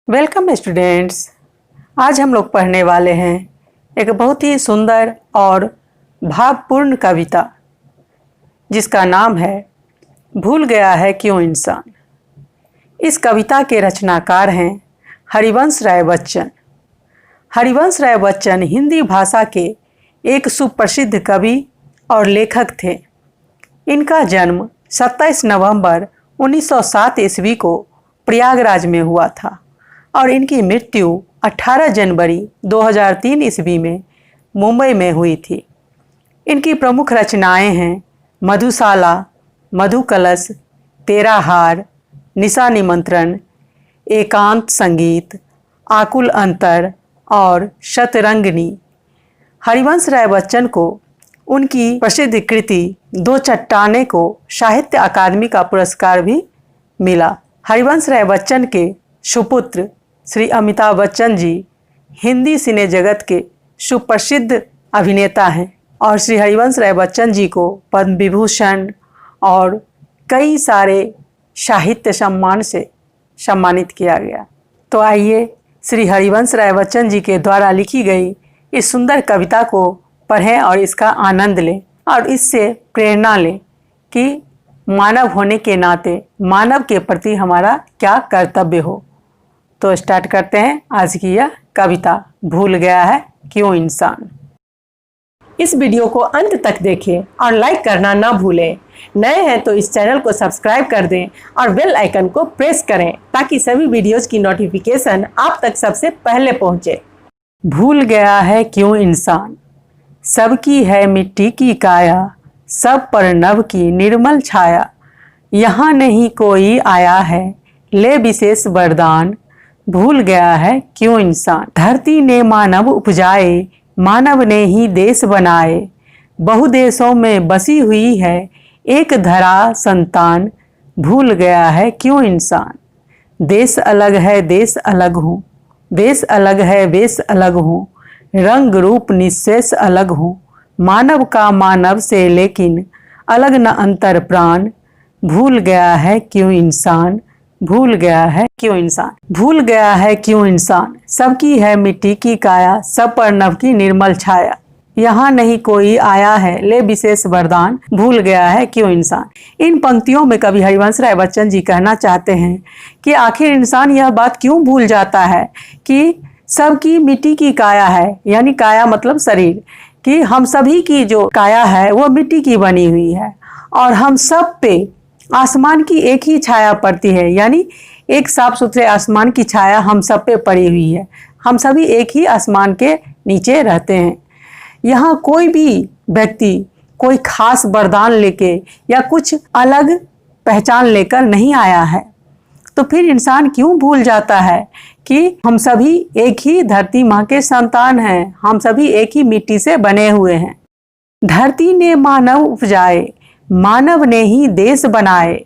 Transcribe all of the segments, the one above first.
Welcome students. आज हम लोग पढ़ने वाले हैं एक बहुत ही सुंदर और भावपूर्ण कविता जिसका नाम है भूल गया है क्यों इंसान। इस कविता के रचनाकार हैं हरिवंश राय बच्चन। हरिवंश राय बच्चन हिंदी भाषा के एक सुप्रसिद्ध कवि और लेखक थे। इनका जन्म 27 नवंबर 1907 ईस्वी को प्रयागराज में हुआ था और इनकी मृत्यु 18 जनवरी 2003 ईस्वी में मुंबई में हुई थी। इनकी प्रमुख रचनाएं हैं मधुशाला, मधुकलश, तेरा हार, निशा निमंत्रण, एकांत संगीत, आकुल अंतर और शतरंगिनी। हरिवंश राय बच्चन को उनकी प्रसिद्ध कृति दो चट्टानें को साहित्य अकादमी का पुरस्कार भी मिला। हरिवंश राय बच्चन के सुपुत्र श्री अमिताभ बच्चन जी हिंदी सिने जगत के सुप्रसिद्ध अभिनेता हैं और श्री हरिवंश राय बच्चन जी को पद्म विभूषण और कई सारे साहित्य सम्मान से सम्मानित किया गया। तो आइए श्री हरिवंश राय बच्चन जी के द्वारा लिखी गई इस सुंदर कविता को पढ़ें और इसका आनंद लें और इससे प्रेरणा लें कि मानव होने के नाते मानव के प्रति हमारा क्या कर्तव्य हो। तो स्टार्ट करते हैं आज की यह कविता भूल गया है क्यों इंसान। इस वीडियो को अंत तक देखें और लाइक करना ना भूलें। नए हैं तो इस चैनल को सब्सक्राइब कर दें और बेल आइकन को प्रेस करें ताकि सभी वीडियोज की नोटिफिकेशन आप तक सबसे पहले पहुंचे। भूल गया है क्यों इंसान, सबकी है मिट्टी की काया, सब पर नभ की निर्मल छाया। यहाँ नहीं कोई आया है ले विशेष वरदान, भूल गया है क्यों इंसान। धरती ने मानव उपजाए, मानव ने ही देश बनाए, बहुदेशों में बसी हुई है एक धरा संतान, भूल गया है क्यों इंसान। देश अलग है देश अलग हूँ, देश अलग है वेश अलग हूँ, रंग रूप निशेष अलग हूँ, मानव का मानव से लेकिन अलग न अंतर प्राण, भूल गया है क्यों इंसान, भूल गया है क्यों इंसान। भूल गया है क्यों इंसान, सबकी है मिट्टी की काया, सब पर नभ की निर्मल छाया। यहाँ नहीं कोई आया है ले विशेष वरदान, भूल गया है क्यों इंसान। इन पंक्तियों में कवि हरिवंश राय बच्चन जी कहना चाहते हैं कि आखिर इंसान यह बात क्यों भूल जाता है कि सबकी मिट्टी की काया है, यानी काया मतलब शरीर, कि हम सभी की जो काया है वो मिट्टी की बनी हुई है और हम सब पे आसमान की एक ही छाया पड़ती है, यानी एक साफ सुथरे आसमान की छाया हम सब पे पड़ी हुई है। हम सभी एक ही आसमान के नीचे रहते हैं। यहाँ कोई भी व्यक्ति कोई खास वरदान लेके या कुछ अलग पहचान लेकर नहीं आया है। तो फिर इंसान क्यों भूल जाता है कि हम सभी एक ही धरती माँ के संतान हैं, हम सभी एक ही मिट्टी से बने हुए हैं। धरती ने मानव उपजाए, मानव ने ही देश बनाए,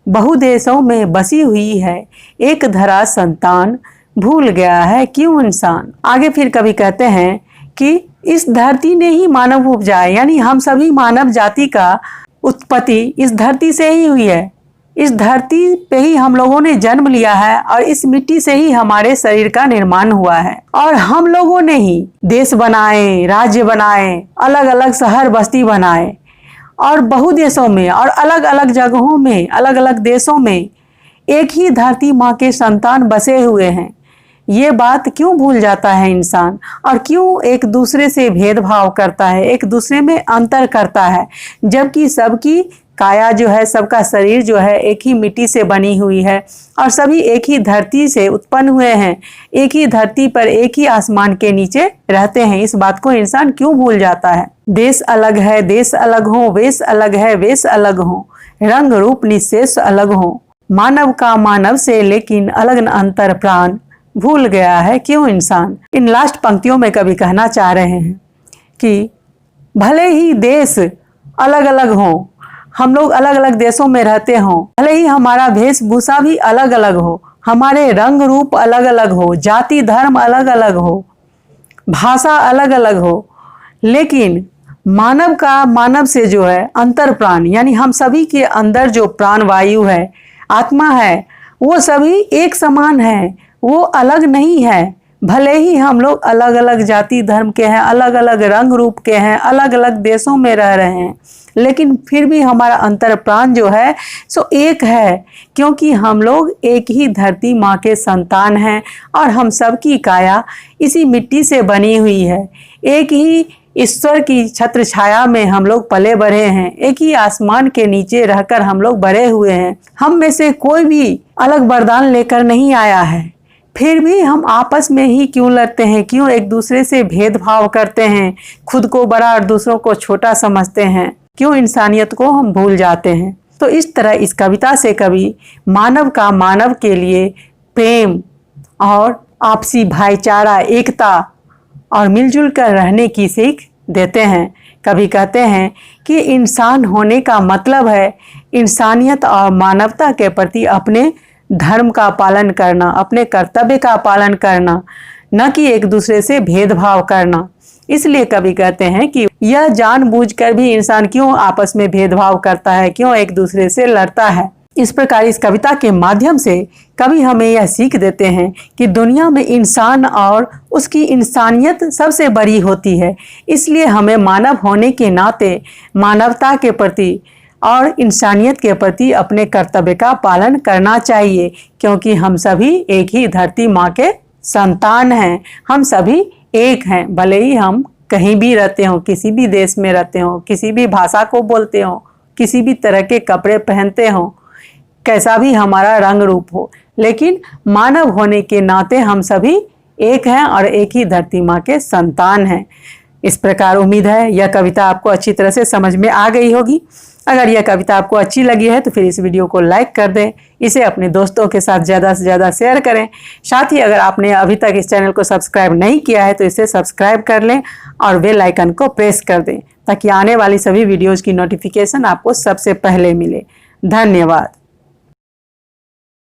बहुदेशों में बसी हुई है एक धरा संतान, भूल गया है क्यों इंसान। आगे फिर कवि कहते हैं कि इस धरती ने ही मानव उपजाए, यानी हम सभी मानव जाति का उत्पत्ति इस धरती से ही हुई है। इस धरती पे ही हम लोगों ने जन्म लिया है और इस मिट्टी से ही हमारे शरीर का निर्माण हुआ है और हम लोगों ने ही देश बनाए, राज्य बनाए, अलग अलग शहर बस्ती बनाए और बहुदेशों में और अलग अलग जगहों में, अलग अलग देशों में एक ही धरती माँ के संतान बसे हुए हैं। ये बात क्यों भूल जाता है इंसान और क्यों एक दूसरे से भेदभाव करता है, एक दूसरे में अंतर करता है, जबकि सबकी काया जो है, सबका शरीर जो है एक ही मिट्टी से बनी हुई है और सभी एक ही धरती से उत्पन्न हुए हैं, एक ही धरती पर एक ही आसमान के नीचे रहते हैं। इस बात को इंसान क्यों भूल जाता है। देश अलग है देश अलग हो, वेश अलग है वेश अलग हो, रंग रूप निशेष अलग हो, मानव का मानव से लेकिन अलग न अंतर प्राण, भूल गया है क्यों इंसान। इन लास्ट पंक्तियों में कवि कहना चाह रहे हैं कि भले ही देश अलग अलग हो, हम लोग अलग अलग देशों में रहते हों, भले ही हमारा वेशभूषा भी अलग अलग हो, हमारे रंग रूप अलग अलग हो, जाति धर्म अलग अलग हो, भाषा अलग अलग हो, लेकिन मानव का मानव से जो है अंतर प्राण, यानी हम सभी के अंदर जो प्राण वायु है, आत्मा है, वो सभी एक समान है, वो अलग नहीं है। भले ही हम लोग अलग अलग जाति धर्म के हैं, अलग अलग रंग रूप के हैं, अलग अलग देशों में रह रहे हैं, लेकिन फिर भी हमारा अंतर प्राण जो है सो एक है, क्योंकि हम लोग एक ही धरती माँ के संतान हैं और हम सब की काया इसी मिट्टी से बनी हुई है। एक ही ईश्वर की छत्र छाया में हम लोग पले बढ़े हैं, एक ही आसमान के नीचे रहकर हम लोग बड़े हुए हैं। हम में से कोई भी अलग वरदान लेकर नहीं आया है, फिर भी हम आपस में ही क्यों लड़ते हैं, क्यों एक दूसरे से भेदभाव करते हैं, खुद को बड़ा और दूसरों को छोटा समझते हैं, क्यों इंसानियत को हम भूल जाते हैं। तो इस तरह इस कविता से कवि मानव का मानव के लिए प्रेम और आपसी भाईचारा, एकता और मिलजुल कर रहने की सीख देते हैं। कवि कहते हैं कि इंसान होने का मतलब है इंसानियत और मानवता के प्रति अपने धर्म का पालन करना, अपने कर्तव्य का पालन करना, न कि एक दूसरे से भेदभाव करना। इसलिए कवि कहते हैं कि यह जानबूझकर भी इंसान क्यों आपस में भेदभाव करता है, क्यों एक दूसरे से लड़ता है। इस प्रकार इस कविता के माध्यम से कवि हमें यह सीख देते हैं कि दुनिया में इंसान और उसकी इंसानियत सबसे बड़ी होती है। इसलिए हमें मानव होने के नाते मानवता के प्रति और इंसानियत के प्रति अपने कर्तव्य का पालन करना चाहिए, क्योंकि हम सभी एक ही धरती माँ के संतान हैं। हम सभी एक हैं, भले ही हम कहीं भी रहते हों, किसी भी देश में रहते हों, किसी भी भाषा को बोलते हों, किसी भी तरह के कपड़े पहनते हों, कैसा भी हमारा रंग रूप हो, लेकिन मानव होने के नाते हम सभी एक हैं और एक ही धरती माँ के संतान हैं। इस प्रकार उम्मीद है यह कविता आपको अच्छी तरह से समझ में आ गई होगी। अगर यह कविता आपको अच्छी लगी है तो फिर इस वीडियो को लाइक कर दें, इसे अपने दोस्तों के साथ ज़्यादा से ज़्यादा शेयर करें। साथ ही अगर आपने अभी तक इस चैनल को सब्सक्राइब नहीं किया है तो इसे सब्सक्राइब कर लें और बेल आइकन को प्रेस कर दें, ताकि आने वाली सभी वीडियोज़ की नोटिफिकेशन आपको सबसे पहले मिले। धन्यवाद।